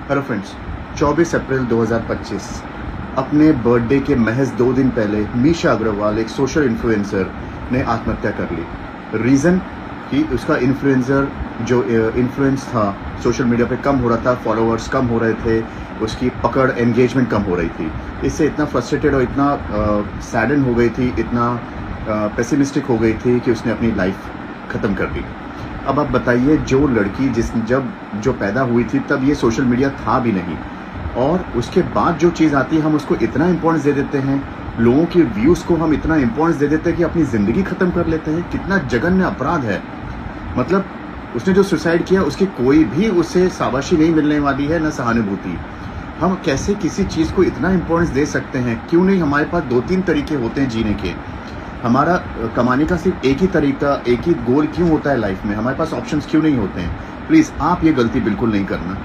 Hello friends, 24 अप्रैल 2025 अपने birthday के महज 2 दिन पहले मीशा अग्रवाल, एक सोशल इन्फ्लुएंसर, ने आत्महत्या कर ली। रीज़न कि उसका इन्फ्लुएंस था सोशल मीडिया पे कम हो रहा था, फॉलोअर्स कम हो रहे थे, उसकी पकड़, एंगेजमेंट कम हो रही थी। इससे इतना फ्रस्ट्रेटेड और इतना सैडन हो गई थी, इतना पेसिमिस्टिक हो गई थी कि उसने अपनी लाइफ ख़त्म कर दी। अब आप बताइए, जो लड़की जो पैदा हुई थी तब ये सोशल मीडिया था भी नहीं, और उसके बाद जो चीज़ आती है हम उसको इतना इम्पोर्टेंस दे देते हैं, लोगों के व्यूज़ को हम इतना इम्पोर्टेंस दे देते हैं कि अपनी ज़िंदगी ख़त्म कर लेते हैं। कितना जघन्य अपराध है। मतलब उसने जो सुसाइड किया उसकी कोई भी उसे शाबाशी नहीं मिलने वाली है, न सहानुभूति। हम कैसे किसी चीज़ को इतना इम्पोर्टेंस दे सकते हैं? क्यों नहीं? हमारे पास 2-3 तरीके होते हैं जीने के। हमारा कमाने का सिर्फ एक ही तरीका, एक ही गोल क्यों होता है लाइफ में? हमारे पास ऑप्शंस क्यों नहीं होते हैं? प्लीज़ आप ये गलती बिल्कुल नहीं करना।